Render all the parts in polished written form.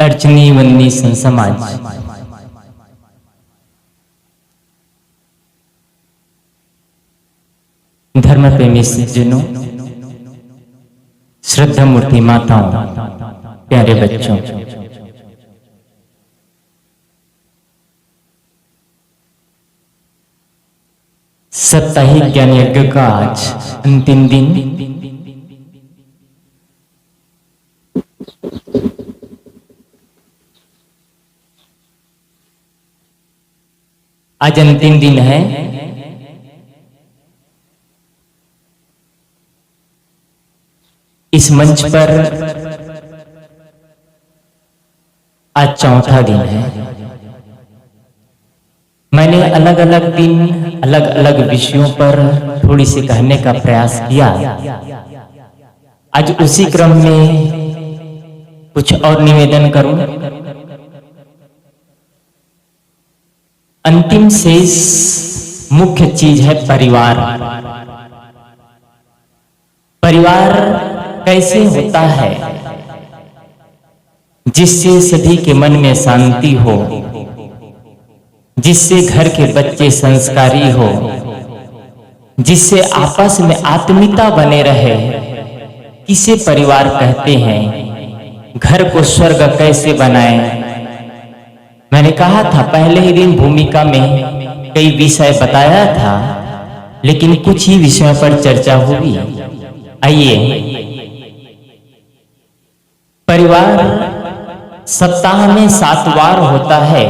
अर्चनी वन्नी समाज धर्म प्रेमी सज्जनों, श्रद्धा मूर्ति माताओं, प्यारे बच्चों, साप्ताहिक ज्ञान यज्ञ का आज अंतिम दिन। आज अंतिम दिन है। इस मंच पर आज चौथा दिन है। मैंने अलग अलग दिन अलग अलग विषयों पर थोड़ी सी कहने का प्रयास किया। आज उसी क्रम में कुछ और निवेदन करूं। अंतिम शेष मुख्य चीज है परिवार। परिवार कैसे होता है जिससे सभी के मन में शांति हो, जिससे घर के बच्चे संस्कारी हो, जिससे आपस में आत्मीयता बने रहे, किसे परिवार कहते हैं। घर को स्वर्ग कैसे बनाएं। मैंने कहा था पहले ही दिन भूमिका में कई विषय बताया था, लेकिन कुछ ही विषयों पर चर्चा हुई। आइए, परिवार सप्ताह में 7 बार होता है,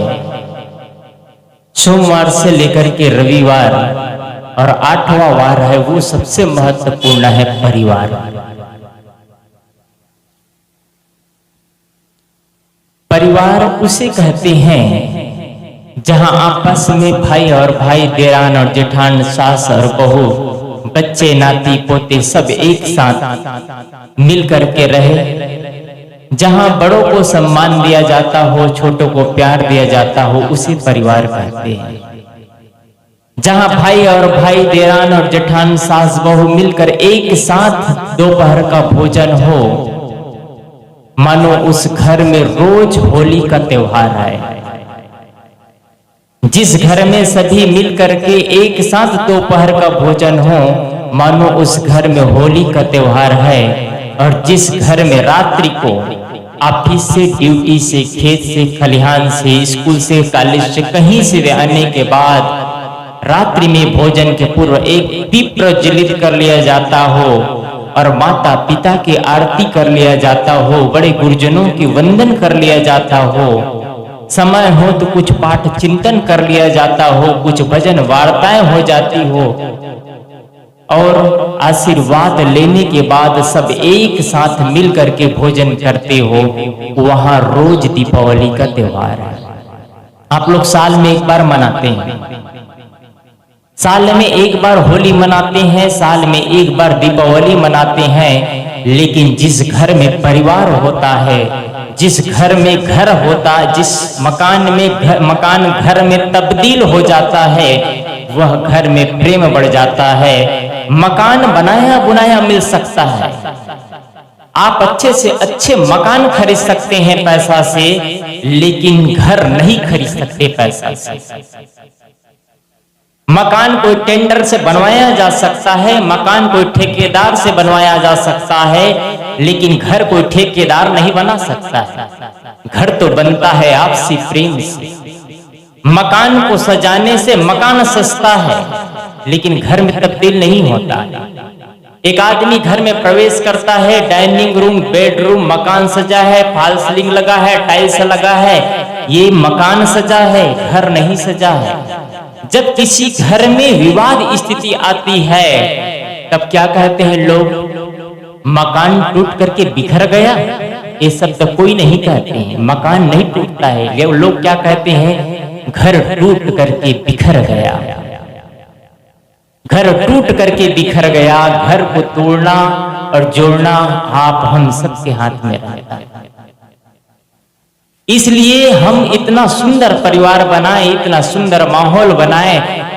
सोमवार से लेकर के रविवार, और 8वां वार है वो सबसे महत्वपूर्ण है परिवार। परिवार उसे कहते हैं जहां आपस में भाई और भाई, देरान और जेठान, सास और बहू, बच्चे, नाती पोते सब एक साथ मिल करके रहे। जहां बड़ों को सम्मान दिया जाता हो, छोटों को प्यार दिया जाता हो, उसे परिवार कहते हैं। जहां भाई और भाई, देरान और जेठान, सास बहू मिलकर एक साथ दोपहर का भोजन हो, मानो उस घर में रोज होली का त्योहार है। जिस घर में सभी मिल करके एक साथ दोपहर का भोजन हो, मानो उस घर में होली का त्योहार है। और जिस घर में रात्रि को ऑफिस से, ड्यूटी से, खेत से, खलिहान से, स्कूल से, कॉलेज से, कहीं से आने के बाद रात्रि में भोजन के पूर्व एक दीप प्रज्वलित कर लिया जाता हो, और माता पिता की आरती कर लिया जाता हो, बड़े गुरुजनों की वंदन कर लिया जाता हो, समय हो तो कुछ पाठ चिंतन कर लिया जाता हो, कुछ भजन वार्ताएं हो जाती हो, और आशीर्वाद लेने के बाद सब एक साथ मिल करके भोजन करते हो, वहां रोज दीपावली का त्योहार है। आप लोग साल में एक बार मनाते हैं, साल में एक बार होली मनाते हैं, साल में एक बार दीपावली मनाते हैं। लेकिन जिस घर में परिवार होता है, जिस घर में घर होता है, जिस मकान में मकान घर में तब्दील हो जाता है, वह घर में प्रेम बढ़ जाता है। मकान बनाया बुनाया मिल सकता है, आप अच्छे से अच्छे मकान खरीद सकते हैं पैसा से, लेकिन घर नहीं खरीद सकते पैसा से। मकान कोई टेंडर से बनवाया जा सकता है, मकान कोई ठेकेदार से बनवाया जा सकता है, लेकिन घर कोई ठेकेदार नहीं बना सकता है। घर तो बनता है आपसी प्रेम से। मकान को सजाने से मकान सस्ता है, लेकिन घर में तब्दील नहीं होता है। एक आदमी घर में प्रवेश करता है, डाइनिंग रूम, बेडरूम, मकान सजा है, फॉल सीलिंग लगा है, टाइल्स लगा है, ये मकान सजा है, घर नहीं सजा है। जब किसी घर में विवाद स्थिति आती है, तब क्या कहते हैं लोग? मकान टूट करके बिखर गया। ये सब तो कोई नहीं कहते हैं, मकान नहीं टूटता है। लोग क्या कहते हैं? घर टूट करके बिखर गया। घर टूट करके बिखर गया। घर को तोड़ना और जोड़ना आप हम सबके हाथ में रहता है। इसलिए हम इतना सुंदर परिवार बनाए, इतना सुंदर माहौल बनाए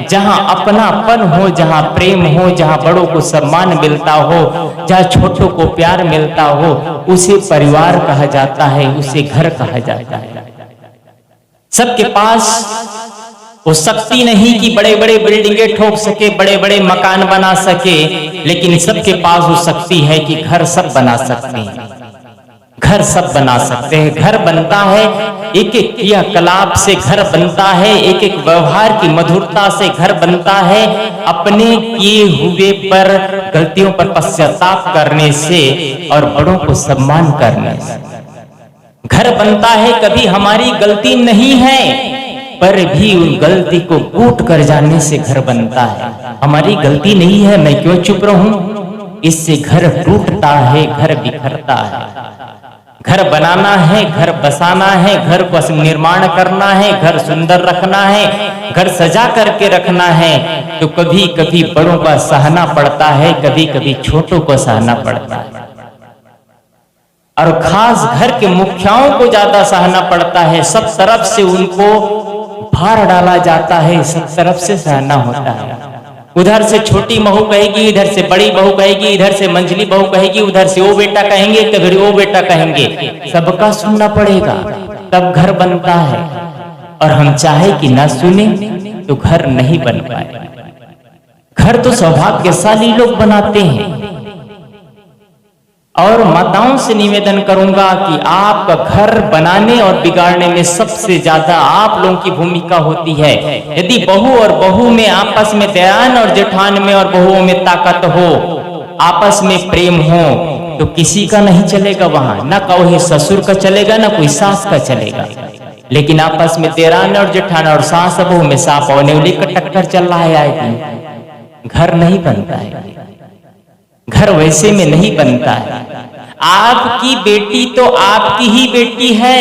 जहां अपनापन हो, जहां प्रेम हो, जहां बड़ों को सम्मान मिलता हो, जहां छोटों को प्यार मिलता हो, उसे परिवार कहा जाता है, उसे घर कहा जाता है। सबके पास वो शक्ति नहीं कि बड़े बड़े बिल्डिंगें ठोक सके, बड़े बड़े मकान बना सके, लेकिन सबके पास वो शक्ति है कि घर सब बना सकते हैं, घर सब बना सकते हैं। घर बनता है एक एक क्रियाकलाप से, घर बनता है एक एक व्यवहार की मधुरता से, घर बनता है अपने किए हुए पर गलतियों पर पश्चाताप करने से और बड़ों को सम्मान करने से। घर बनता है कभी हमारी गलती नहीं है पर भी उन गलती को कूट कर जाने से घर बनता है। हमारी गलती नहीं है, मैं क्यों चुप रहूं, इससे घर टूटता है, घर बिखरता है। घर बनाना है, घर बसाना है, घर को निर्माण करना है, घर सुंदर रखना है, घर सजा करके रखना है, तो कभी कभी बड़ों का सहना पड़ता है, कभी कभी छोटों को सहना पड़ता है। और खास घर के मुखियाओं को ज्यादा सहना पड़ता है। सब तरफ से उनको भार डाला जाता है, सब तरफ से सहना होता है। उधर से छोटी बहू कहेगी, इधर से बड़ी बहू कहेगी, इधर से मंझली बहू कहेगी, उधर से वो बेटा कहेंगे, कभी वो बेटा कहेंगे, सबका सुनना पड़ेगा, तब घर बनता है। और हम चाहे कि ना सुने तो घर नहीं बन पाए। घर तो सौभाग्यशाली लोग बनाते हैं। और माताओं से निवेदन करूंगा कि आपका घर बनाने और बिगाड़ने में सबसे ज्यादा आप लोगों की भूमिका होती है। यदि बहू और बहू में आपस में, देरान और जेठान में और बहुओं में ताकत हो, आपस में प्रेम हो, तो किसी का नहीं चलेगा वहां, ना कोई ससुर का चलेगा, ना कोई सास का चलेगा। लेकिन आपस में देरान और जेठान और सास बहू में सांप और नेवली का टक्कर चल रहा है, आए घर नहीं बनता है। घर वैसे में नहीं बनता है। आपकी बेटी तो आपकी ही बेटी है।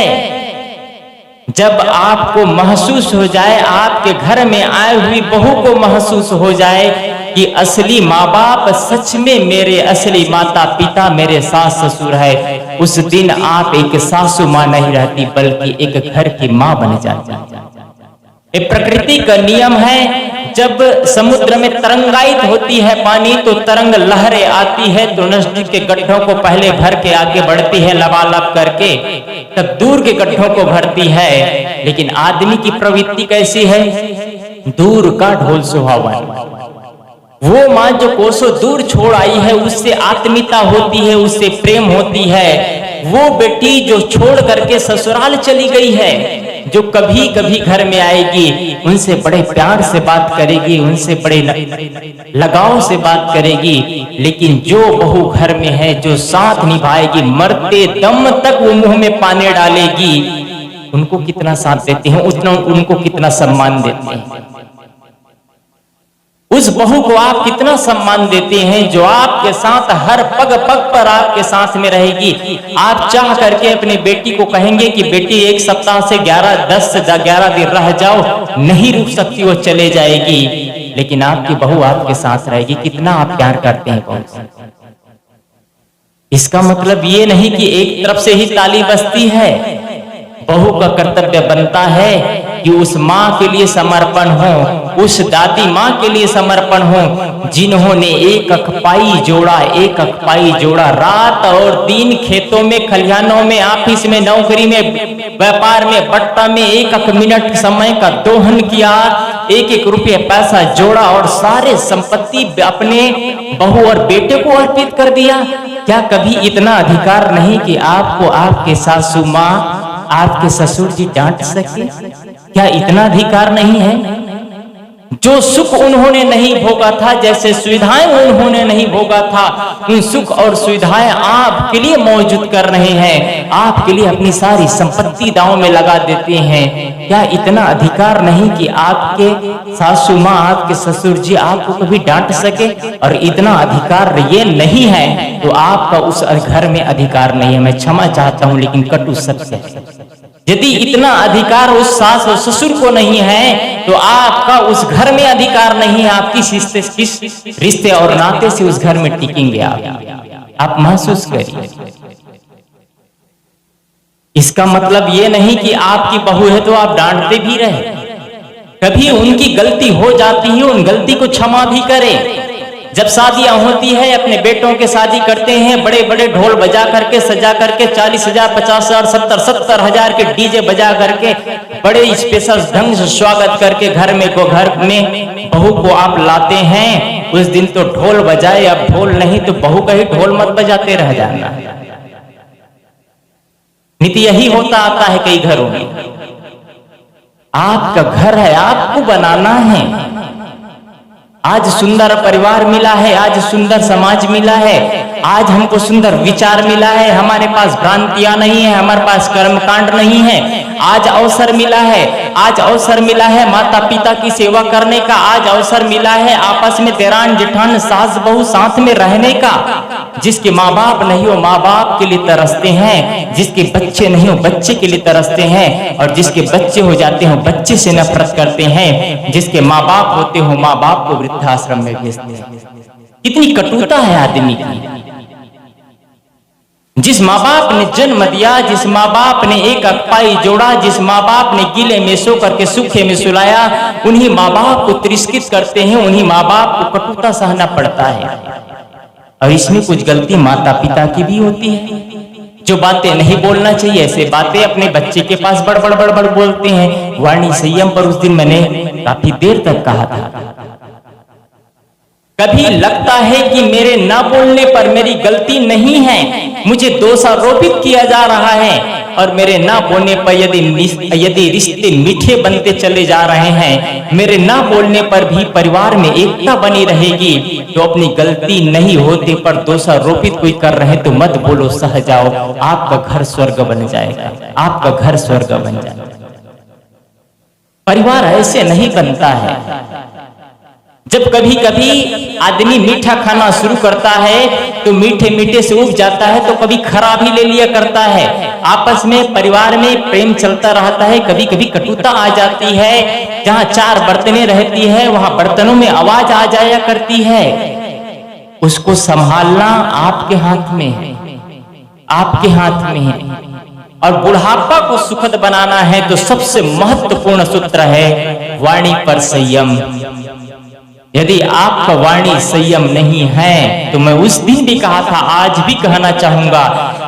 जब आपको महसूस हो जाए, आपके घर में आई हुई बहू को महसूस हो जाए कि असली माँ बाप सच में मेरे असली माता पिता मेरे सास ससुर है, उस दिन आप एक सासू माँ नहीं रहती बल्कि एक घर की माँ बन जाती। ये प्रकृति का नियम है। जब समुद्र में तरंगायित होती है पानी, तो तरंग लहरें आती है, तो नजदीक के गड्ढों को पहले भर के आगे बढ़ती है लबालब करके, तब दूर के गड्ढों को भरती है। लेकिन आदमी की प्रवृत्ति कैसी है? दूर का ढोल सुहावन। वो माँ जो कोसों दूर छोड़ आई है, उससे आत्मीयता होती है, उससे प्रेम होती है। वो बेटी जो छोड़ करके ससुराल चली गई है, जो कभी कभी घर में आएगी, उनसे बड़े प्यार से बात करेगी, उनसे बड़े लगाव से बात करेगी। लेकिन जो बहू घर में है, जो साथ निभाएगी, मरते दम तक वो मुंह में पानी डालेगी, उनको कितना साथ देते हैं, उतना उनको कितना सम्मान देते हैं। उस बहू को आप कितना सम्मान देते हैं जो आपके साथ हर पग पग पर आपके साथ में रहेगी। आप चाह करके अपनी बेटी को कहेंगे कि बेटी एक सप्ताह से 10 से 11 दिन रह जाओ, नहीं रुक सकती, वो चले जाएगी, लेकिन आपकी बहू आपके साथ रहेगी। कितना आप प्यार करते हैं बहू से। इसका मतलब ये नहीं कि एक तरफ से ही ताली बजती है। बहू का कर्तव्य बनता है कि उस माँ के लिए समर्पण हो, उस दादी माँ के लिए समर्पण हो, जिन्होंने एक अखपाई जोड़ा, रात और दिन खेतों में, खलिहानों में, ऑफिस में, नौकरी में, व्यापार में, बट्टा में एक मिनट समय का दोहन किया, एक रुपये पैसा जोड़ा और सारे संपत्ति अपने बहू और बेटे को अर्पित कर दिया। क्या कभी इतना अधिकार नहीं कि आपको आपके सासू माँ, आपके ससुर जी डांट सके? क्या इतना अधिकार नहीं है? जो सुख उन्होंने नहीं भोगा था, जैसे सुविधाएं उन्होंने नहीं भोगा था, उन सुख और सुविधाएं आपके लिए मौजूद कर रहे हैं, आपके लिए अपनी सारी संपत्ति दांव में लगा देते हैं। क्या इतना अधिकार नहीं कि आपके सासू माँ, आपके ससुर जी आपको कभी डांट सके? और इतना अधिकार ये नहीं है तो आपका उस घर में अधिकार नहीं है। मैं क्षमा चाहता हूं, लेकिन कटु सत्य है। यदि इतना अधिकार उस सास और ससुर को नहीं है तो आपका उस घर में अधिकार नहीं है। आप किस रिश्ते और नाते से उस घर में टिकेंगे? आप महसूस करिए। इसका मतलब ये नहीं कि आपकी बहू है तो आप डांटते भी रहे। कभी उनकी गलती हो जाती है, उन गलती को क्षमा भी करें। जब शादियां होती है, अपने बेटों के शादी करते हैं, बड़े बड़े ढोल बजा करके सजा करके 40,000 50,000 70,000 के डीजे बजा करके बड़े स्पेशल ढंग से स्वागत करके घर में बहू को आप लाते हैं। उस दिन तो ढोल बजाए, अब ढोल नहीं तो बहू का ही ढोल मत बजाते रह जाना। नीति यही होता आता है कई घरों में। आपका घर है, आपको बनाना है। आज सुंदर परिवार मिला है, आज सुंदर समाज मिला है, आज हमको सुंदर विचार मिला है, हमारे पास भ्रांतियां नहीं है, हमारे पास कर्मकांड नहीं है। आज अवसर मिला है, आज अवसर मिला है माता पिता की सेवा करने का, आज अवसर मिला है आपस में देरान जेठान सास बहू साथ में रहने का। जिसके माँ बाप नहीं हो माँ बाप के लिए तरसते हैं, जिसके बच्चे नहीं हो बच्चे के लिए तरसते हैं, और जिसके बच्चे हो जाते हो बच्चे से नफरत करते हैं। जिसके माँ बाप होते हो माँ बाप को वृद्धाश्रम में भेजते हैं। कितनी कटुता है आदमी की। जिस माँ बाप ने जन्म दिया, जिस माँ बाप ने एक अक्पाई जोड़ा, जिस माँ बाप ने गीले में सो करके सूखे में सुलाया, उन्हीं माँ बाप को तिरस्कृत करते हैं, उन्हीं माँ बाप को कटुता सहना पड़ता है। और इसमें कुछ गलती माता पिता की भी होती है। जो बातें नहीं बोलना चाहिए ऐसे बातें अपने बच्चे के पास बड़ बोलते हैं। वाणी संयम पर उस दिन मैंने काफी देर तक कहा था। कभी लगता है कि मेरे ना बोलने पर मेरी गलती नहीं है, मुझे दोषारोपित किया जा रहा है, और मेरे ना बोलने पर यदि रिश्ते मीठे बनते चले जा रहे हैं, मेरे ना बोलने पर भी परिवार में एकता बनी रहेगी, तो अपनी गलती नहीं होते पर दोषारोपित कोई कर रहे तो मत बोलो, सह जाओ, आपका घर स्वर्ग बन जाएगा, आपका घर स्वर्ग बन जाएगा। परिवार ऐसे नहीं बनता है। जब कभी कभी आदमी मीठा खाना शुरू करता है तो मीठे मीठे से उब जाता है, तो कभी खराब ही ले लिया करता है। आपस में परिवार में प्रेम चलता रहता है, कभी कभी कटुता आ जाती है। जहाँ 4 बर्तनें रहती है वहां बर्तनों में आवाज आ जाया करती है। उसको संभालना आपके हाथ में है, आपके हाथ में है। और बुढ़ापा को सुखद बनाना है तो सबसे महत्वपूर्ण सूत्र है वाणी पर संयम। यदि आपका वाणी संयम नहीं है, तो मैं उस दिन भी कहा था, आज भी कहना चाहूंगा,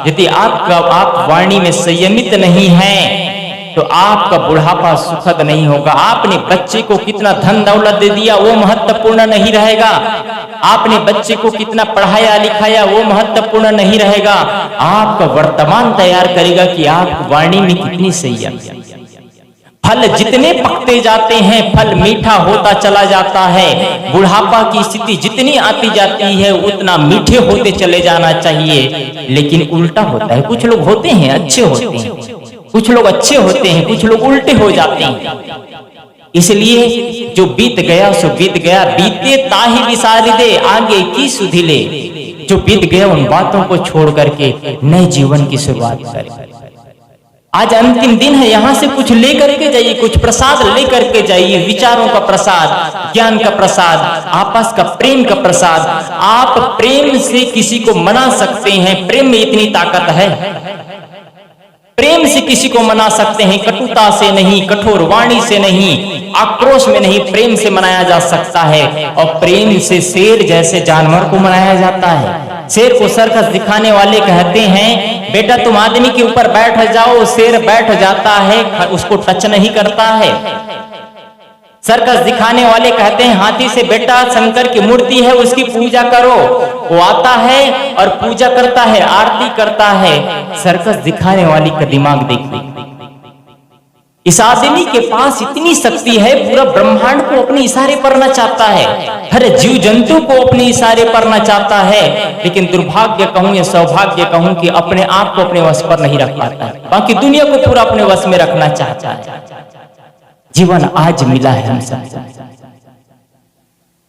यदि आप वाणी में संयमित नहीं है तो आपका बुढ़ापा सुखद नहीं होगा। आपने बच्चे को कितना धन दौलत दे दिया वो महत्वपूर्ण नहीं रहेगा, आपने बच्चे को कितना पढ़ाया लिखाया वो महत्वपूर्ण नहीं रहेगा। आपका वर्तमान तैयार करेगा कि आप वाणी में कितनी संयम। फल जितने पकते जाते हैं फल मीठा होता चला जाता है। बुढ़ापा की स्थिति जितनी आती जाती है उतना मीठे होते चले जाना चाहिए, लेकिन उल्टा होता है। कुछ लोग होते हैं अच्छे होते हैं, कुछ लोग अच्छे होते हैं, कुछ लोग उल्टे हो जाते हैं। इसलिए जो बीत गया सो बीत गया, बीते ताहि विसारि दे, आगे की सुधि ले। जो बीत गया उन बातों को छोड़ करके नए जीवन की शुरुआत करें। आज अंतिम दिन है, यहां से कुछ लेकर के जाइए, कुछ प्रसाद लेकर के जाइए, विचारों का प्रसाद, ज्ञान का प्रसाद, आपस का प्रेम का प्रसाद। आप प्रेम से किसी को मना सकते हैं, प्रेम में इतनी ताकत है। प्रेम से किसी को मना सकते हैं, कटुता से नहीं, कठोर वाणी से नहीं, आक्रोश में नहीं, प्रेम से मनाया जा सकता है। और प्रेम से शेर जैसे जानवर को मनाया जाता है। शेर को सर्कस दिखाने वाले कहते हैं, बेटा तुम आदमी के ऊपर बैठ जाओ, शेर बैठ जाता है, उसको टच नहीं करता है। सर्कस दिखाने वाले कहते हैं हाथी से, बेटा शंकर की मूर्ति है उसकी पूजा करो। वो आता है और पूजा करता है, आरती करता है। सर्कस दिखाने वाली का दिमाग देखिए। इस आदमी के पास इतनी शक्ति है, पूरा ब्रह्मांड को अपने इशारे पर न चाहता है, हर जीव जंतु को अपने इशारे पर न चाहता है, लेकिन दुर्भाग्य कहूं या सौभाग्य कहूं कि अपने आप को अपने वश पर नहीं रख पाता है, बाकी दुनिया को पूरा अपने वश में रखना चाहता है। जीवन आज मिला है हम सब,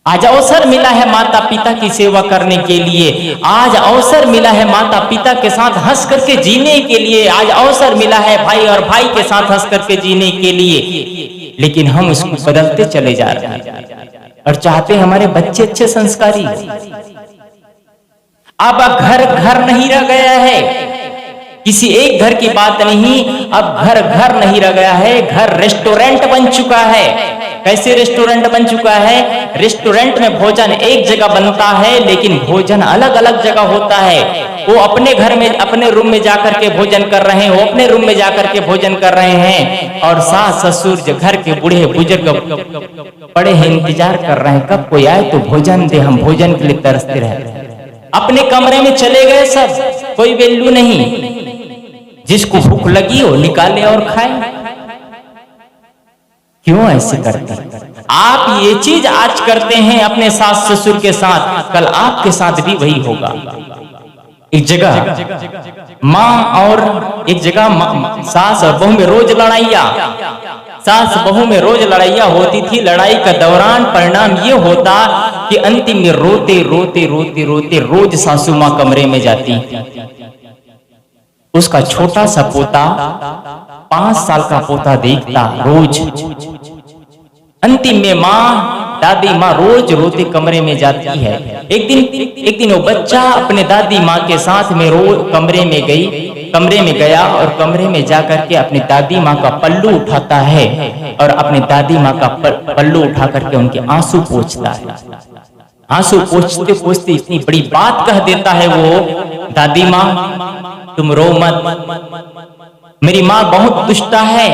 आज अवसर मिला है माता पिता की सेवा करने के लिए, आज अवसर मिला है माता पिता के साथ हंस करके जीने के लिए, आज अवसर मिला है भाई और भाई के साथ हंस करके जीने के लिए। लेकिन हम उसको बदलते चले जा रहे हैं और चाहते हमारे बच्चे अच्छे संस्कारी। अब घर घर नहीं रह गया है किसी एक घर की बात नहीं, अब घर घर नहीं रह गया है, घर रेस्टोरेंट बन चुका है। कैसे रेस्टोरेंट बन चुका है? रेस्टोरेंट में भोजन एक जगह बनता है लेकिन भोजन अलग अलग जगह होता है। वो अपने घर में अपने रूम में जाकर के भोजन कर रहे हैं, वो अपने रूम में जाकर के भोजन कर रहे हैं, और सास ससुर जो घर के बूढ़े बुजुर्ग बड़े हैं इंतजार कर रहे हैं कब कोई आए तो भोजन दे, हम भोजन के लिए तरसते रहते हैं। अपने कमरे में चले गए सब, कोई वैल्यू नहीं। जिसको भूख लगी हो निकाले और खाए। क्यों ऐसे करते हैं? आप ये चीज आज करते हैं अपने सास ससुर के साथ, कल आपके साथ भी वही होगा। एक जगह माँ और एक जगह सास और बहू में रोज लड़ाइया, सास बहू में रोज लड़ाइया होती थी। लड़ाई का दौरान परिणाम ये होता कि अंतिम में रोते रोते रोते रोते रोज सासू माँ कमरे में जाती। उसका छोटा सा पोता 5 साल का पोता देखता रोज। अंतिम में माँ दादी माँ रोज रोते कमरे में जाती है। एक दिन वो बच्चा अपने दादी माँ के साथ में रोज कमरे में गया और कमरे में जाकर के अपनी दादी माँ का पल्लू उठाता है और अपनी दादी माँ का पल्लू उठा करके उनके आंसू पोंछता है। आंसू पोंछते पोंछते इतनी बड़ी बात कह देता है वो, दादी माँ तुम रो मत, मेरी माँ बहुत दुष्टा है।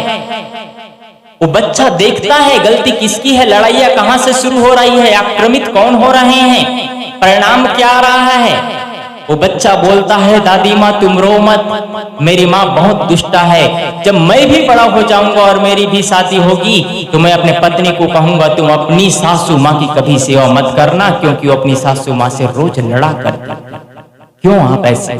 वो बच्चा देखता है गलती किसकी है, लड़ाइयाँ कहाँ से शुरू हो रही है, आक्रमित कौन हो रहे हैं, परिणाम क्या आ रहा है। वो बच्चा बोलता है दादी माँ तुम रो मत, मेरी माँ बहुत दुष्टा है। जब मैं भी बड़ा हो जाऊंगा और मेरी भी शादी होगी तो मैं अपने पत्नी को कहूंगा तुम अपनी सासू माँ की कभी सेवा मत करना, क्योंकि वो अपनी सासू माँ से रोज लड़ा करती। क्यों आप ऐसे?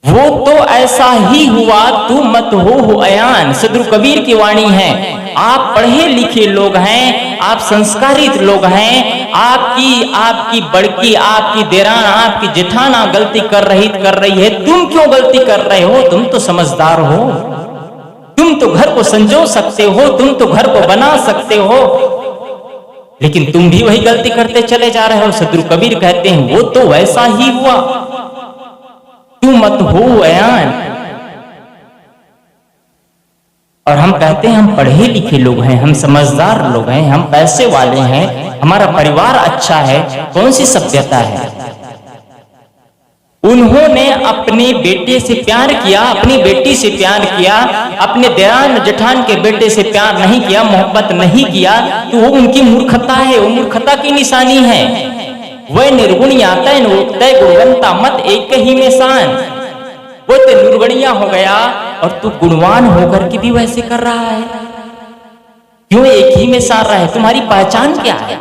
वो तो ऐसा ही हुआ तू मत हो अयान। सदगुरु कबीर की वाणी है। आप पढ़े लिखे लोग हैं, आप संस्कारित लोग हैं, आपकी बड़की, आपकी देरान, आपकी जेठाना गलती कर रही है, तुम क्यों गलती कर रहे हो? तुम तो समझदार हो, तुम तो घर को संजो सकते हो, तुम तो घर को बना सकते हो, लेकिन तुम भी वही गलती करते चले जा रहे हो। सदगुरु कबीर कहते हैं वो तो वैसा ही हुआ तू मत हो अयान। और हम कहते हैं हम पढ़े लिखे लोग हैं, हम समझदार लोग हैं, हम पैसे वाले हैं, हमारा परिवार अच्छा है, कौन सी सभ्यता है? उन्होंने अपने बेटे से प्यार किया, अपनी बेटी से प्यार किया, अपने देरान जेठान के बेटे से प्यार नहीं किया, मोहब्बत नहीं किया, तो वो उनकी मूर्खता है, वो मूर्खता की निशानी है। वह निर्गुणिया तय गुणवंता मत एक ही में शान। वो तो निर्गुणिया हो गया और तू गुणवान होकर के भी वैसे कर रहा है, क्यों एक ही में सार रहा है? तुम्हारी पहचान क्या है?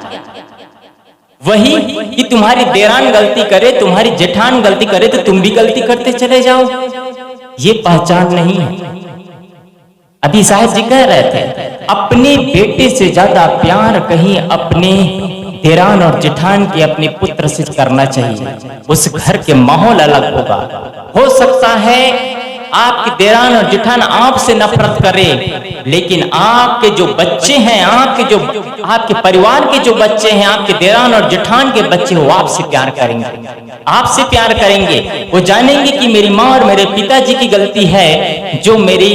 वही कि तुम्हारी देरान गलती करे, तुम्हारी जेठान गलती करे तो तुम भी गलती करते चले जाओ, ये पहचान नहीं है। अभी साहब जी कह रहे थे अपने बेटे से ज्यादा प्यार कहीं अपने देरान और जेठान के अपने पुत्र से करना चाहिए। उस घर के माहौल अलग होगा। हो सकता है आपके देरान और जेठान आपसे नफरत करे, लेकिन आपके जो बच्चे हैं, आपके परिवार के जो बच्चे हैं, आपके देरान और जेठान के बच्चे हो, आपसे प्यार करेंगे, आपसे प्यार करेंगे। वो जानेंगे कि मेरी माँ और मेरे पिताजी की गलती है जो मेरी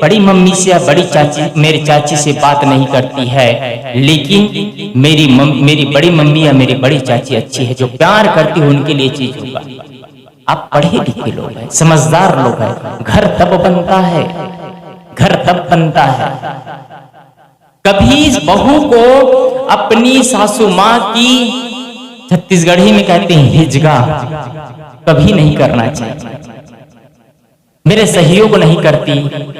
बड़ी मम्मी से या बड़ी चाची, मेरी चाची से बात नहीं करती है, लेकिन मेरी बड़ी मम्मी या मेरी बड़ी चाची अच्छी है, जो प्यार करती है, उनके लिए चीज होगा। आप पढ़े लिखे लोग हैं, समझदार लोग हैं। घर तब बनता है, घर तब बनता है। कभी इस बहू को अपनी सासू माँ की, छत्तीसगढ़ी में कहते हैं हिजगा, कभी नहीं करना चाहिए। मेरे सहयोग नहीं करती,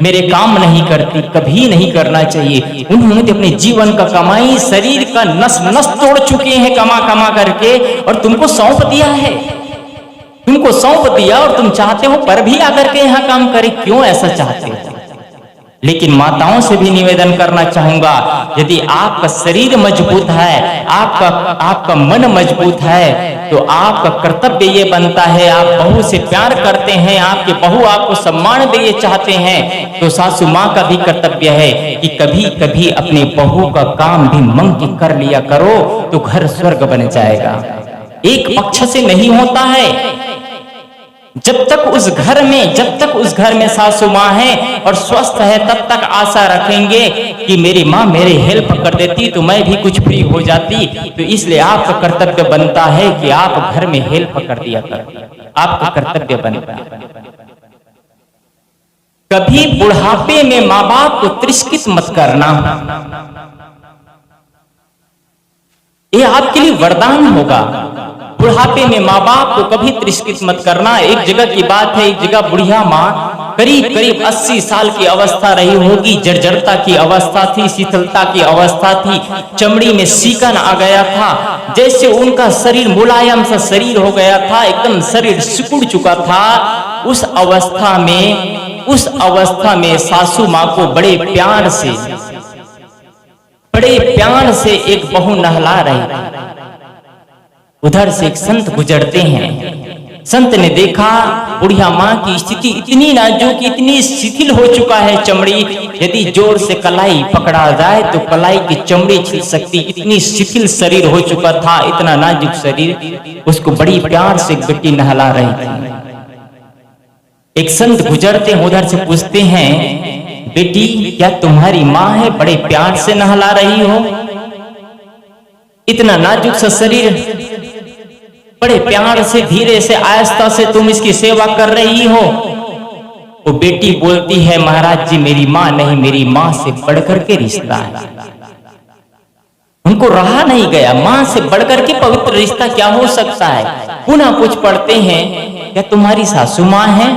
मेरे काम नहीं करती, कभी नहीं करना चाहिए। उन्होंने तो अपने जीवन का कमाई, शरीर का नस नस तोड़ चुके हैं कमा कमा करके, और तुमको सौंप दिया है, तुमको सौंप दिया और तुम चाहते हो पर भी आकर के यहाँ काम करे। क्यों ऐसा चाहते हो? लेकिन माताओं से भी निवेदन करना चाहूंगा, यदि आपका शरीर मजबूत है, आपका मन मजबूत है, तो आपका कर्तव्य ये बनता है, आप बहू से प्यार करते हैं, आपके बहू आपको सम्मान दे चाहते हैं, तो सासू माँ का भी कर्तव्य है कि कभी कभी अपने बहू का काम भी मंग के कर लिया करो, तो घर स्वर्ग बन जाएगा। एक पक्ष से नहीं होता है। जब तक उस घर में सासू माँ है और स्वस्थ है, तब तक आशा रखेंगे कि मेरी माँ मेरी हेल्प कर देती तो मैं भी कुछ फ्री हो जाती। तो इसलिए आपका कर्तव्य बनता है कि आप घर में हेल्प कर दिया कर, आपका कर्तव्य बनता है। कभी बुढ़ापे में माँ बाप को तिरस्कृत मत करना, ये आपके लिए वरदान होगा। बुढ़ापे में माँ बाप को कभी तिरस्कृत मत करना। एक जगह की बात है, एक जगह बुढ़िया माँ करीब 80 साल की अवस्था रही होगी, जर्जरता की अवस्था थी, शीतलता की अवस्था थी, चमड़ी में सीकन आ गया था, जैसे उनका शरीर मुलायम सा शरीर हो गया था, एकदम शरीर सिकुड़ चुका था। उस अवस्था में सासू माँ को बड़े प्यार से एक बहू नहला रही। उधर से एक संत गुजरते हैं। संत ने देखा बुढ़िया माँ की स्थिति इतनी नाजुक, इतनी शिथिल हो चुका है चमड़ी, यदि जोर से कलाई पकड़ा जाए तो कलाई की चमड़ी छिल सकती, इतनी शिथिल शरीर हो चुका था, इतना नाजुक शरीर। उसको बड़ी प्यार से बेटी नहला रही थी। एक संत गुजरते हैं, उधर से पूछते हैं, बेटी क्या तुम्हारी माँ है? बड़े प्यार से नहला रही हो, इतना नाजुक सा शरीर, बड़े प्यार से धीरे से आहिस्ता से तुम इसकी सेवा कर रही हो। वो बेटी बोलती है, महाराज जी मेरी माँ नहीं, मेरी माँ से बढ़कर के रिश्ता है। उनको रहा नहीं गया, माँ से बढ़कर के पवित्र रिश्ता क्या हो सकता है। पुनः कुछ पढ़ते हैं, क्या तुम्हारी सासू माँ है?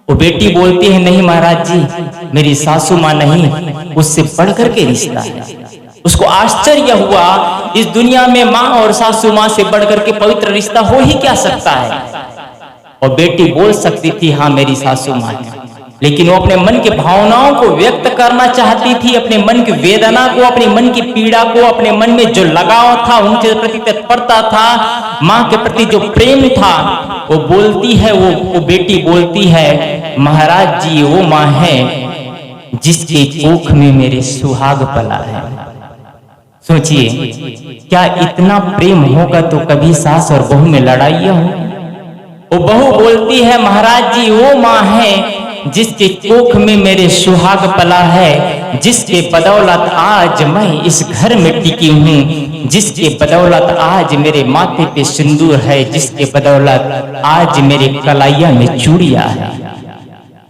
वो बेटी बोलती है, नहीं महाराज जी मेरी सासू माँ नहीं, उससे बढ़कर के रिश्ता है। उसको आश्चर्य हुआ, इस दुनिया में माँ और सासू माँ से बढ़कर के पवित्र रिश्ता हो ही क्या सकता है। और बेटी बोल सकती थी, हाँ मेरी सासू माँ है, लेकिन वो अपने मन की भावनाओं को व्यक्त करना चाहती थी, अपने मन की वेदना को, अपने मन की पीड़ा को, अपने मन में जो लगाव था, उनके प्रति तत्परता था, माँ के प्रति जो प्रेम था, वो बोलती है, वो बेटी बोलती है, महाराज जी वो माँ है जिसके कोख में मेरे सुहाग पला है। सोचिए, क्या इतना प्रेम होगा तो कभी सास और बहू में लड़ाइयां हो? वो बहू बोलती है, महाराज जी वो माँ है जिसके कोख में मेरे सुहाग पला है, जिसके बदौलत आज मैं इस घर में टिकी हूँ, जिसके बदौलत आज मेरे माथे पे सिंदूर है, जिसके बदौलत आज मेरे कलाइया में चूड़ियां है।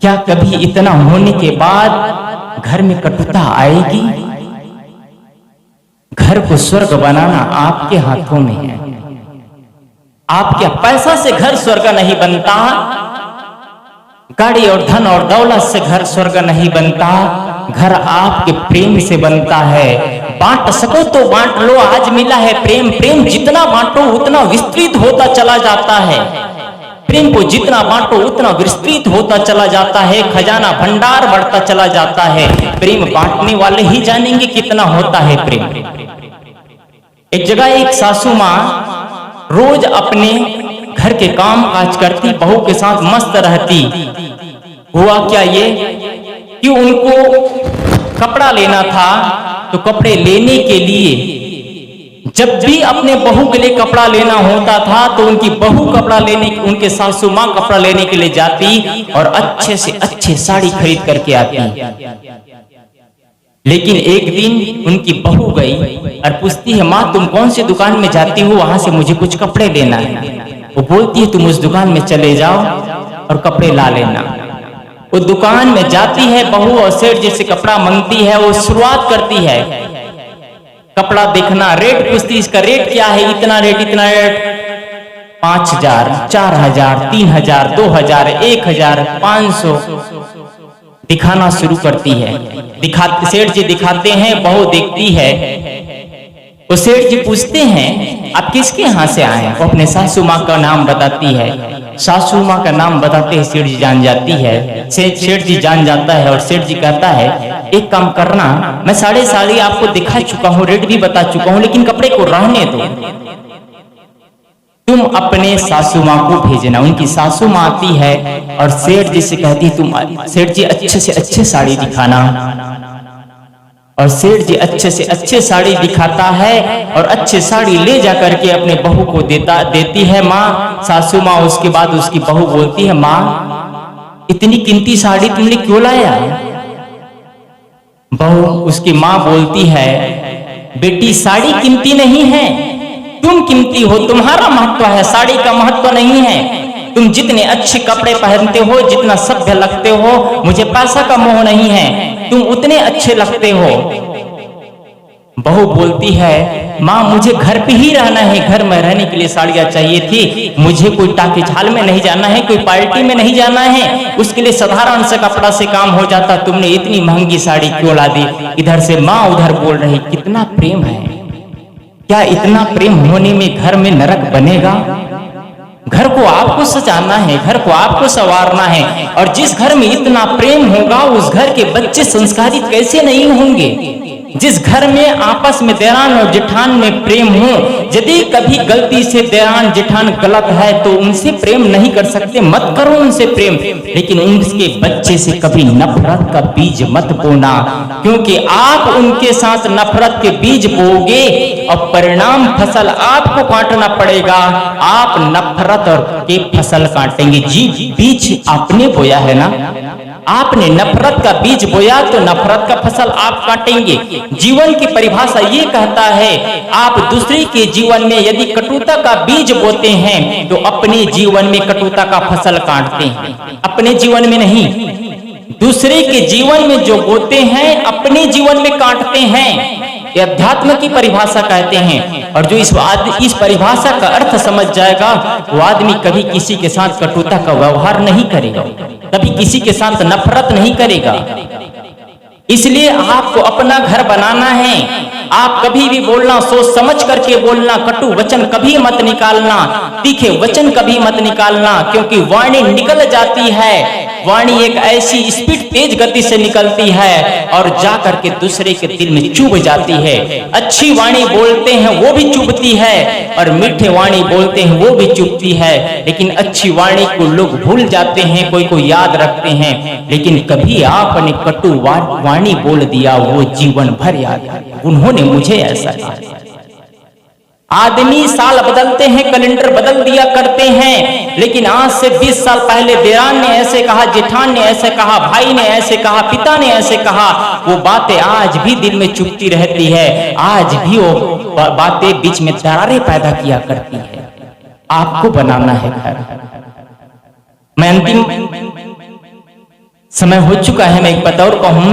क्या कभी इतना होने के बाद घर में कटुता आएगी? घर को स्वर्ग बनाना आपके हाथों में है। आपके पैसा से घर स्वर्ग नहीं बनता, गाड़ी और धन और दौलत से घर स्वर्ग नहीं बनता, घर आपके प्रेम से बनता है। बांट सको तो बांट लो, आज मिला है प्रेम, प्रेम जितना बांटो उतना विस्तृत होता चला जाता है। प्रेम को जितना बांटो उतना विस्तृत होता चला जाता है, खजाना भंडार बढ़ता चला जाता है। प्रेम बांटने वाले ही जानेंगे कितना होता है प्रेम। एक जगह एक सासू माँ रोज अपने घर के काम काज करती, बहू के साथ मस्त रहती। हुआ क्या ये कि उनको कपड़ा लेना था, तो कपड़े लेने के लिए जब भी अपने बहू के लिए कपड़ा लेना होता था तो उनकी बहू कपड़ा लेने, उनके सासू माँ कपड़ा लेने के लिए जाती और अच्छे से अच्छे साड़ी खरीद करके आती। लेकिन एक दिन उनकी बहू गई और पूछती है, माँ तुम कौन सी दुकान में जाती हो, वहां से मुझे कुछ कपड़े लेना है। वो बोलती है, तुम उस दुकान में चले जाओ और कपड़े ला लेना। वो दुकान में जाती है बहू और सेठ जी से कपड़ा मांगती है। वो शुरुआत करती है कपड़ा देखना, रेट पूछती, इसका रेट क्या है, इतना रेट 5000, 4000, 3000, 2000, 1000, 500 दिखाना शुरू करती है। सेठ जी दिखाते हैं, बहू देखती है। वो सेठ जी पूछते हैं, आप किसके यहाँ से आए? वो अपने सासू माँ का नाम बताती है। सासू माँ का नाम बताते ही सेठ जी जान जाती है। सेठ जी जान जाता है और सेठ जी कहता है, एक काम करना, मैं साड़ी आपको दिखा चुका हूँ, रेट भी बता चुका हूँ, लेकिन कपड़े को रहने दो, तुम अपने सासू माँ को भेजना। उनकी सासू माँ आती है और सेठ जी से कहती, तुम सेठ जी अच्छे से अच्छे साड़ी दिखाना। और सेठ जी अच्छे से अच्छे साड़ी दिखाता है और अच्छे साड़ी ले जा करके अपने बहू को देती है माँ, सासू माँ। उसके बाद उसकी बहू बोलती है, माँ इतनी कीमती साड़ी तुमने क्यों लाया? बहू उसकी माँ बोलती है, बेटी साड़ी कीमती नहीं है, तुम कीमती हो, तुम्हारा महत्व है, साड़ी का महत्व नहीं है। तुम जितने अच्छे कपड़े पहनते हो, जितना सभ्य लगते हो, मुझे पैसा का मोह नहीं है, तुम उतने अच्छे लगते हो। बहू बोलती है, माँ मुझे घर पे ही रहना है, घर में रहने के लिए साड़ियाँ चाहिए थी, मुझे कोई टाकी झाल में नहीं जाना है, कोई पार्टी में नहीं जाना है, उसके लिए साधारण से कपड़ा से काम हो जाता, तुमने इतनी महंगी साड़ी क्यों ला दी? इधर से माँ उधर बोल रही, कितना प्रेम है, क्या इतना प्रेम होने में घर में नरक बनेगा? घर को आपको सजाना है, घर को आपको संवारना है, और जिस घर में इतना प्रेम होगा उस घर के बच्चे संस्कारित कैसे नहीं होंगे? जिस घर में आपस में देरान और जेठान में प्रेम हो, यदि कभी गलती से देरान जेठान गलत है तो उनसे प्रेम नहीं कर सकते, मत करो उनसे प्रेम, लेकिन उनके बच्चे से कभी नफरत का बीज मत बोना, क्योंकि आप उनके साथ नफरत के बीज बोओगे और परिणाम फसल आपको काटना पड़ेगा। आप नफरत और के फसल काटेंगे। जी बीज आपने बोया है ना, आपने नफरत का बीज बोया तो नफरत का फसल आप काटेंगे। जीवन की परिभाषा ये कहता है, आप दूसरे के जीवन में यदि कटुता का बीज बोते हैं तो अपने जीवन में कटुता का फसल काटते हैं, अपने जीवन में नहीं। दूसरे के जीवन में जो बोते हैं अपने जीवन में काटते हैं, ये अध्यात्म की परिभाषा कहते हैं। और जो इस परिभाषा का अर्थ समझ जाएगा वो आदमी कभी किसी के साथ कटुता का व्यवहार नहीं करेगा, कभी किसी के साथ नफरत नहीं करेगा। इसलिए आपको अपना घर बनाना है। आप कभी भी बोलना सोच समझ करके बोलना, कटु वचन कभी मत निकालना, तीखे वचन कभी मत निकालना, क्योंकि वाणी निकल जाती है, वाणी एक ऐसी स्पीड तेज गति से निकलती है और जा करके दूसरे के दिल में चुभ जाती है। अच्छी वाणी बोलते हैं वो भी चुभती है और मीठे वाणी बोलते हैं वो भी चुभती है, लेकिन अच्छी वाणी को लोग भूल जाते हैं, कोई को याद रखते हैं, लेकिन कभी आपने कटु वाणी बोल दिया वो जीवन भर याद है। उन्होंने मुझे ऐसा कहा। आदमी साल बदलते हैं, कैलेंडर बदल दिया करते हैं, लेकिन आज से 20 साल पहले देरान ने ऐसे कहा, जेठान ने ऐसे कहा, भाई ने ऐसे कहा, पिता ने ऐसे कहा, वो बातें आज भी दिल में चुभती रहती है, आज भी वो बातें बीच में दरारें पैदा किया करती है। आपको बनाना है घर। मैं अंतिम समय हो चुका है, मैं एक बात और कहूं,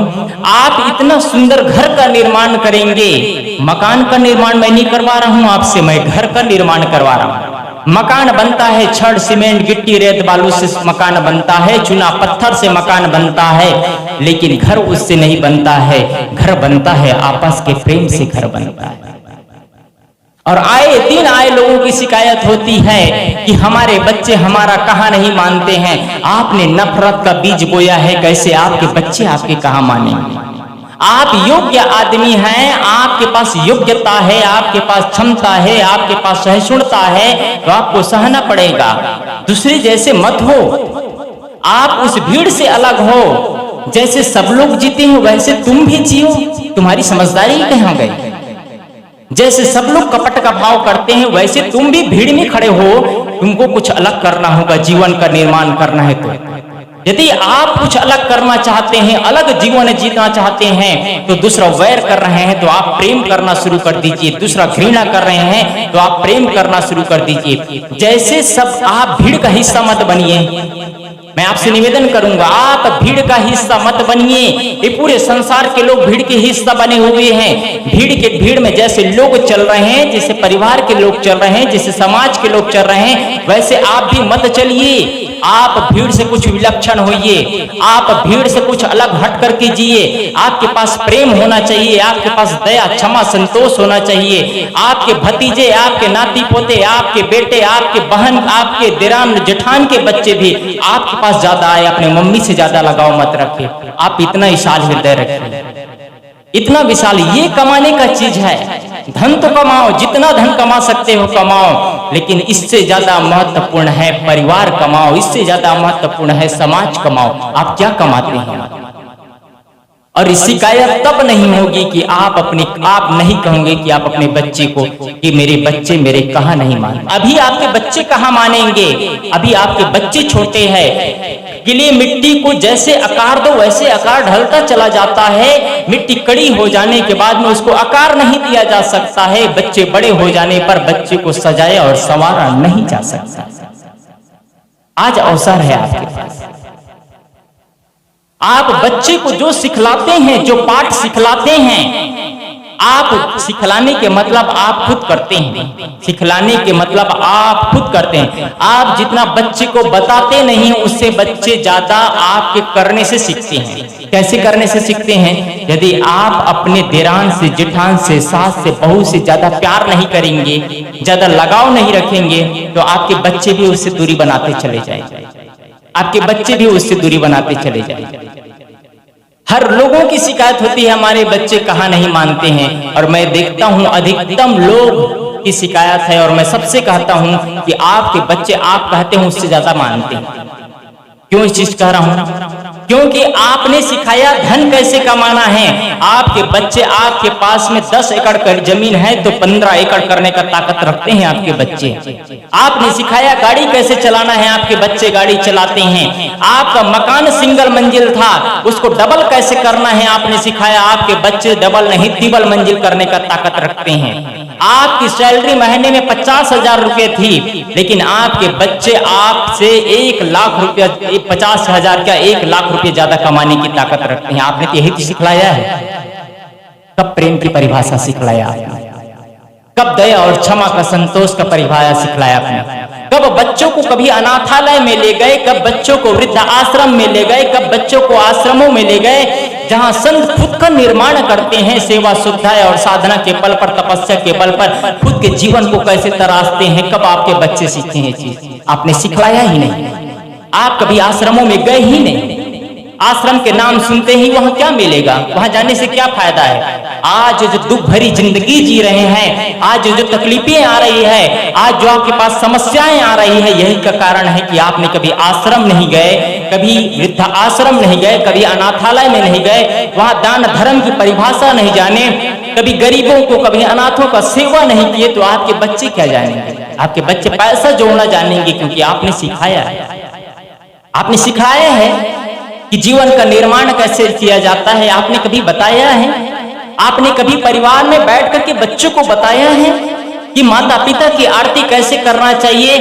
आप इतना सुंदर घर का निर्माण करेंगे, मकान का निर्माण मैं नहीं करवा रहा हूं आपसे, मैं घर का निर्माण करवा रहा हूं। मकान बनता है छड़ सीमेंट गिट्टी रेत बालू से मकान बनता है, चुना पत्थर से मकान बनता है, लेकिन घर उससे नहीं बनता है। घर बनता है आपस के प्रेम से घर बनता है। और आए दिन आए लोगों की शिकायत होती है कि हमारे बच्चे हमारा कहा नहीं मानते हैं। आपने नफरत का बीज बोया है, कैसे आपके बच्चे आपके कहा मानेंगे? आप योग्य आदमी हैं, आपके पास योग्यता है, आपके पास क्षमता है, आपके पास सहिष्णुता है, तो आपको सहना पड़ेगा। दूसरे जैसे मत हो, आप उस भीड़ से अलग हो। जैसे सब लोग जीते हैं वैसे तुम भी जियो। तुम्हारी समझदारी कहाँ गई? जैसे सब लोग कपट का भाव करते हैं वैसे तुम भी भीड़ में खड़े हो। तुमको कुछ अलग करना होगा, जीवन का निर्माण करना है। तो यदि आप कुछ अलग करना चाहते हैं, अलग जीवन जीना चाहते हैं, तो दूसरा वैर कर रहे हैं तो आप प्रेम करना शुरू कर दीजिए। दूसरा घृणा कर रहे हैं तो आप प्रेम करना शुरू कर दीजिए। जैसे सब आप भीड़ का हिस्सा मत बनिए। मैं आपसे निवेदन करूंगा, आप भीड़ का हिस्सा मत बनिए। ये पूरे संसार के लोग भीड़ के हिस्सा बने हुए हैं। भीड़ में जैसे लोग चल रहे हैं, जैसे परिवार के लोग चल रहे हैं, जैसे समाज के लोग चल रहे हैं, वैसे आप भी मत चलिए। आप भीड़ से कुछ विलक्षण होइए, आप भीड़ से कुछ अलग हट करके जिए। आपके पास प्रेम होना चाहिए, आपके पास दया क्षमा संतोष होना चाहिए। आपके भतीजे, आपके नाती पोते, आपके बेटे, आपके बहन, आपके देरान जेठान के बच्चे भी आपके पास ज्यादा आए, अपने मम्मी से ज्यादा लगाव मत रखे। आप इतना विशाल हृदय रखिए, इतना विशाल। ये कमाने का चीज है। धन तो कमाओ, जितना धन कमा सकते हो कमाओ, लेकिन इससे ज्यादा महत्वपूर्ण है परिवार कमाओ, इससे ज्यादा महत्वपूर्ण है समाज कमाओ। आप क्या कमाते हैं? और शिकायत तब नहीं होगी कि आप नहीं कहोगे कि आप अपने बच्चे को कि मेरे बच्चे मेरे कहा नहीं मानते। अभी आपके बच्चे कहाँ मानेंगे, अभी आपके बच्चे छोटे हैं। गीली मिट्टी को जैसे आकार दो वैसे आकार ढलता चला जाता है। मिट्टी कड़ी हो जाने के बाद में उसको आकार नहीं दिया जा सकता है। बच्चे बड़े हो जाने पर बच्चे को सजाया और संवारा नहीं जा सकता। आज अवसर है आपके पास। आप बच्चे को जो सिखलाते हैं, जो पाठ सिखलाते हैं, आप सिखलाने के मतलब आप खुद करते हैं। सिखलाने के मतलब आप खुद करते हैं। आप जितना बच्चे को बताते नहीं हैं उससे बच्चे ज्यादा आपके करने से सीखते हैं। कैसे करने से सीखते हैं? यदि आप अपने देरान से, जेठान से, सास से, बहू से ज्यादा प्यार नहीं करेंगे, ज्यादा लगाव नहीं रखेंगे, तो आपके बच्चे भी उससे दूरी बनाते चले जाएंगे। आपके बच्चे भी उससे दूरी बनाते चले जाएंगे। हर लोगों की शिकायत होती है हमारे बच्चे कहाँ नहीं मानते हैं, और मैं देखता हूं अधिकतम लोग की शिकायत है। और मैं सबसे कहता हूं कि आपके बच्चे आप कहते हैं उससे ज्यादा मानते हैं। क्यों इस चीज कह रहा हूं? क्योंकि आपने सिखाया धन कैसे कमाना है। आपके बच्चे, आपके पास में 10 एकड़ का जमीन है तो 15 एकड़ करने का ताकत रखते हैं आपके बच्चे। आपने सिखाया गाड़ी कैसे चलाना है, आपके बच्चे गाड़ी चलाते हैं। आपका मकान सिंगल मंजिल था, उसको डबल कैसे करना है आपने सिखाया। आपके बच्चे डबल नहीं ट्रिपल मंजिल करने का ताकत रखते हैं। आपकी सैलरी महीने में 50,000 रुपए थी, लेकिन आपके बच्चे आपसे 1 लाख रुपया, 50,000 क्या 1 लाख रुपए ज्यादा कमाने की ताकत रखते हैं। आपने तो यही तो सिखलाया है। कब प्रेम की परिभाषा सिखलाया आपने? कब दया और क्षमा का, संतोष का परिभाषा सिखलाया आपने? कब बच्चों को कभी अनाथालय में ले गए? कब बच्चों को वृद्ध आश्रम में ले गए? कब बच्चों को आश्रमों में ले गए जहां संत खुद का निर्माण करते हैं, सेवा सुविधाएं और साधना के बल पर, तपस्या के बल पर खुद के जीवन को कैसे तराशते हैं? कब आपके बच्चे सीखे हैं चीज? आपने सिखलाया ही नहीं। आप कभी आश्रमों में गए ही नहीं। आश्रम के नाम सुनते ही वहां क्या मिलेगा, वहां जाने से क्या फायदा है? आज जो दुख भरी जिंदगी जी रहे हैं, आज जो तकलीफें आ रही है, आज जो आपके पास समस्याएं आ रही है, यही का कारण है कि आपने कभी आश्रम नहीं गए, कभी वृद्ध आश्रम नहीं गए, कभी अनाथालय में नहीं गए, वहां दान धर्म की परिभाषा नहीं जाने, कभी गरीबों को, कभी अनाथों का सेवा नहीं किए, तो आपके बच्चे क्या जानेंगे? आपके बच्चे पैसा जोड़ना जानेंगे, क्योंकि आपने सिखाया है। आपने सिखाया है कि जीवन का निर्माण कैसे किया जाता है। आपने कभी बताया है? आपने कभी परिवार में बैठ करके बच्चों को बताया है कि माता पिता की आरती कैसे करना चाहिए?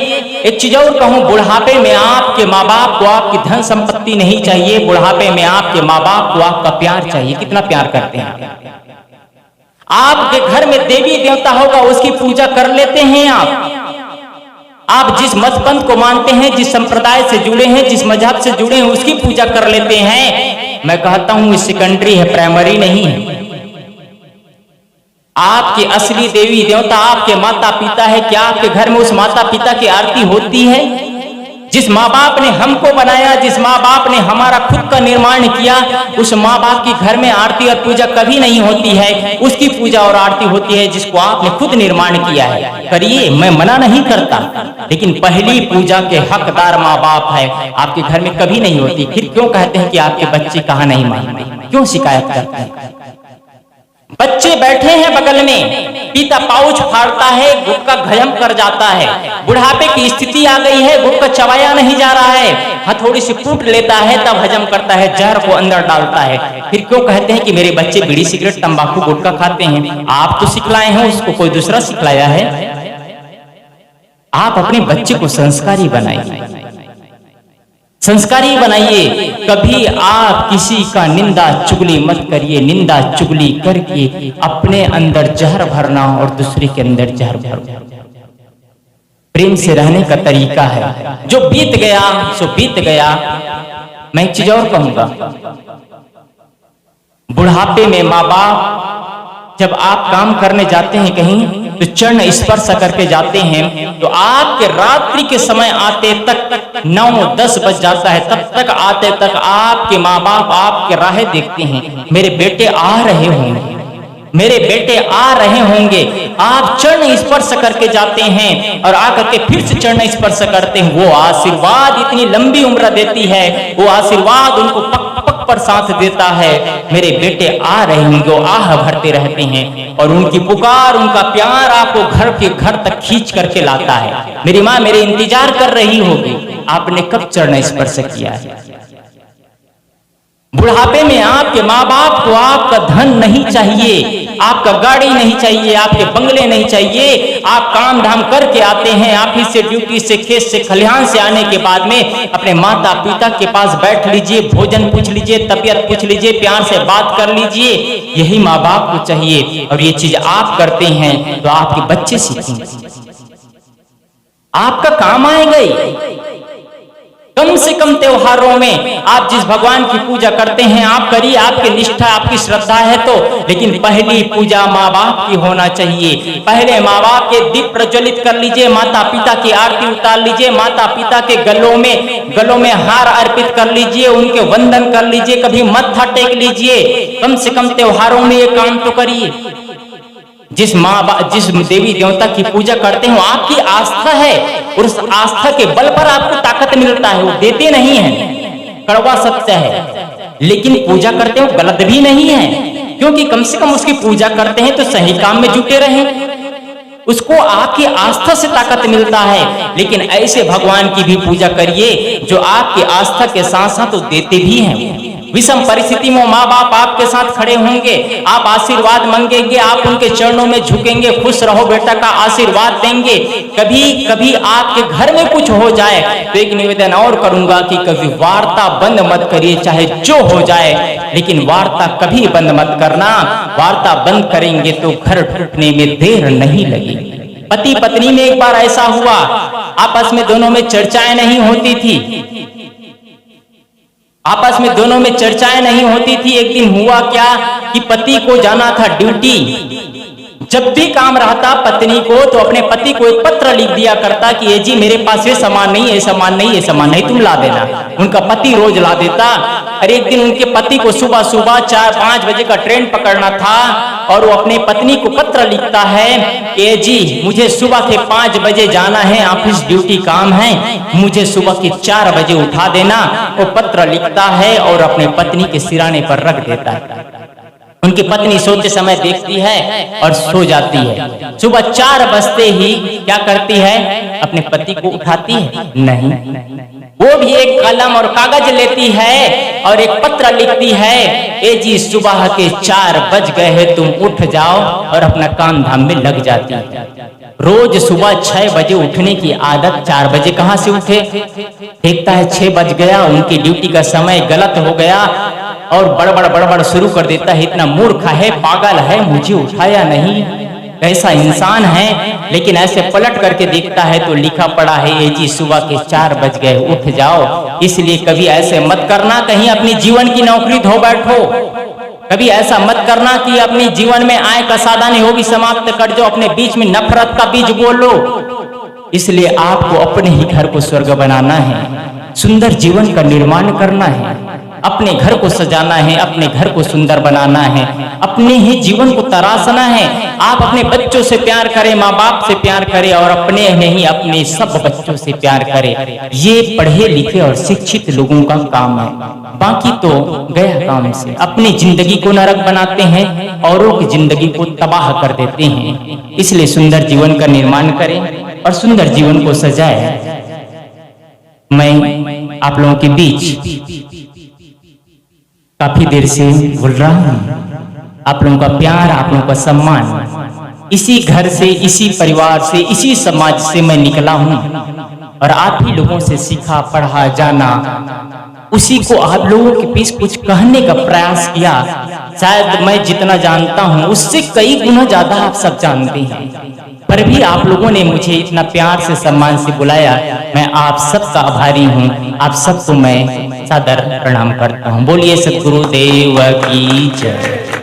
एक चीज और कहूं, बुढ़ापे में आपके माँ बाप को आपकी धन संपत्ति नहीं चाहिए, बुढ़ापे में आपके माँ बाप को आपका प्यार चाहिए। कितना प्यार करते हैं आपके घर में देवी देवता होगा उसकी पूजा कर लेते हैं आप जिस मत पंथ को मानते हैं, जिस संप्रदाय से जुड़े हैं, जिस मजहब से जुड़े हैं, उसकी पूजा कर लेते हैं। मैं कहता हूं ये सेकेंडरी है, प्राइमरी नहीं है। आपके असली देवी देवता आपके माता पिता है। क्या आपके घर में उस माता पिता की आरती होती है? जिस माँ बाप ने हमको बनाया, जिस माँ बाप ने हमारा खुद का निर्माण किया, उस माँ बाप के घर में आरती और पूजा कभी नहीं होती है। उसकी पूजा और आरती होती है जिसको आपने खुद निर्माण किया है। करिए, मैं मना नहीं करता, लेकिन पहली पूजा के हकदार माँ बाप है, आपके घर में कभी नहीं होती। फिर क्यों कहते हैं कि आपके बच्चे कहाँ नहीं मानते? क्यों शिकायत करते हैं? बच्चे बैठे हैं बगल में, पिता पाउच फाड़ता है, गुटखा घयम कर जाता है। बुढ़ापे की स्थिति आ गई है, गुटखा चबाया नहीं जा रहा है, हथौड़ी से कूट लेता है, तब हजम करता है, जहर को अंदर डालता है। फिर क्यों कहते हैं कि मेरे बच्चे बीड़ी सिगरेट तंबाकू गुटखा खाते हैं? आप तो सिखलाए हैं, उसको कोई दूसरा सिखलाया है। आप अपने बच्चे को संस्कारी बनाइए, संस्कारी बनाइए। कभी आप किसी का निंदा चुगली मत करिए। निंदा चुगली करके अपने अंदर जहर भरना और दूसरे के अंदर जहर भरना प्रेम से रहने का तरीका है। जो बीत गया सो बीत गया। मैं एक चीज और कहूंगा, बुढ़ापे में माँ बाप जब आप काम करने जाते हैं कहीं, तो चरण स्पर्श करके जाते हैं, तो आपके रात्रि के समय आते तक 9-10 बज जाता है, तब तक आते तक आपके माँ बाप आपके राहें देखते हैं। मेरे बेटे आ रहे होंगे, मेरे बेटे आ रहे होंगे। आप चरण स्पर्श करके जाते हैं और आकर के फिर से चरण स्पर्श करते हैं। वो आशीर्वाद इतनी लंबी उम्र देती है, वो आशीर्वाद उनको पक पक थप्पड़ साथ देता है, मेरे बेटे आ रहे होंगे, आह भरते रहते हैं और उनकी पुकार, उनका प्यार आपको घर के घर तक खींच करके लाता है। मेरी माँ मेरे इंतजार कर रही होगी, आपने कब चरण स्पर्श किया है। बुढ़ापे में आपके माँ बाप को आपका धन नहीं चाहिए, आपका गाड़ी नहीं चाहिए, आपके बंगले नहीं चाहिए। आप काम धाम करके आते हैं, ऑफिस से, ड्यूटी से, खेत से, खलिहान से आने के बाद में अपने माता पिता के पास बैठ लीजिए, भोजन पूछ लीजिए, तबीयत पूछ लीजिए, प्यार से बात कर लीजिए। यही माँ बाप को चाहिए और ये चीज आप करते हैं तो आपके बच्चे सीखेंगे, आपका काम आएगा। कम से कम त्योहारों में आप जिस भगवान की पूजा करते हैं आप करिए, आपकी निष्ठा, आपकी श्रद्धा है तो, लेकिन पहली पूजा माँ बाप की होना चाहिए। पहले माँ बाप के दीप प्रज्वलित कर लीजिए, माता पिता की आरती उतार लीजिए, माता पिता के गलों में हार अर्पित कर लीजिए, उनके वंदन कर लीजिए, कभी मत्था टेक लीजिए। कम से कम त्योहारों में ये काम तो करिए। जिस देवी देवता की पूजा करते हो आपकी आस्था है, और उस आस्था के बल पर आपको ताकत मिलता है। वो देते नहीं है, कड़वा सत्य है, लेकिन पूजा करते हो गलत भी नहीं है, क्योंकि कम से कम उसकी पूजा करते हैं तो सही काम में जुटे रहे, उसको आपकी आस्था से ताकत मिलता है। लेकिन ऐसे भगवान की भी पूजा करिए जो आपकी आस्था के साथ साथ देते भी हैं। विषम परिस्थिति में माँ बाप आपके साथ खड़े होंगे, आप आशीर्वाद मांगेंगे, आप उनके चरणों में झुकेंगे, खुश रहो बेटा का आशीर्वाद देंगे। कभी कभी आपके घर में कुछ हो जाए तो एक निवेदन और करूंगा कि कभी वार्ता बंद मत करिए, चाहे जो हो जाए, लेकिन वार्ता कभी बंद मत करना। वार्ता बंद करेंगे तो घर टूटने में देर नहीं लगेगी। पति पत्नी में एक बार ऐसा हुआ, आपस में दोनों में चर्चाएं नहीं होती थी, आपस में दोनों में चर्चाएं नहीं होती थी। एक दिन हुआ क्या कि पति को जाना था ड्यूटी, जब भी काम रहता पत्नी को तो अपने पति को एक पत्र लिख दिया करता कि ये जी मेरे पास ये सामान नहीं, ये सामान नहीं, ये सामान नहीं, तुम ला देना। उनका पति रोज ला देता। और एक दिन उनके पति को सुबह सुबह 4-5 बजे का ट्रेन पकड़ना था और वो अपने पत्नी को पत्र लिखता है कि जी मुझे सुबह के 5 बजे जाना है, ऑफिस ड्यूटी काम है, मुझे सुबह के 4 बजे उठा देना। वो पत्र लिखता है और अपने पत्नी के सिराने पर रख देता है। उनकी पत्नी सोते समय देखती है और सो जाती है। सुबह 4 बजते ही क्या करती है, अपने पति को उठाती है? नहीं, वो भी एक कलम और कागज लेती है और एक पत्र लिखती है, ए जी सुबह के 4 बज गए हैं, तुम उठ जाओ, और अपना काम धाम में लग जाती है। रोज सुबह 6 बजे उठने की आदत, 4 बजे कहां से उठे? देखता है 6 बज गया, उनकी ड्यूटी का समय गलत हो गया और बड़बड़ शुरू कर देता है, इतना मूर्ख है, पागल है, मुझे उठाया नहीं, कैसा इंसान है। लेकिन ऐसे पलट करके देखता है तो लिखा पड़ा है, ये जी सुबह के 4 बज गए, उठ जाओ। इसलिए कभी ऐसे मत करना कहीं अपनी जीवन की नौकरी धो बैठो, कभी ऐसा मत करना कि अपने जीवन में आय का साधन हो भी समाप्त कर जो, अपने बीच में नफरत का बीज बोलो। इसलिए आपको अपने ही घर को स्वर्ग बनाना है, सुंदर जीवन का निर्माण करना है, अपने घर को सजाना है, अपने घर को सुंदर बनाना है, अपने ही जीवन को तराशना है। आप अपने बच्चों से प्यार करें, माँ बाप से प्यार करें और अपने नहीं अपने सब बच्चों से प्यार करें। ये पढ़े लिखे और शिक्षित लोगों का काम है, बाकी तो गया काम से। अपनी जिंदगी को नरक बनाते हैं, औरों की जिंदगी को तबाह कर देते हैं। इसलिए सुंदर जीवन का निर्माण करें और सुंदर जीवन को सजाएं। मैं आप लोगों के बीच काफी देर से बोल रहा हूं, आप लोगों का प्यार, आप लोगों का सम्मान, इसी घर से, इसी परिवार से, इसी समाज से मैं निकला हूं और आप ही लोगों से सीखा पढ़ा जाना, उसी को आप लोगों के बीच कुछ कहने का प्रयास किया। शायद मैं जितना जानता हूं उससे कई गुना ज्यादा आप सब जानते हैं, पर भी आप लोगों ने मुझे इतना प्यार से सम्मान से बुलाया। मैं आप सबका आभारी हूं, आप सबको मैं सादर प्रणाम करता हूं। बोलिए सद्गुरुदेव की जय।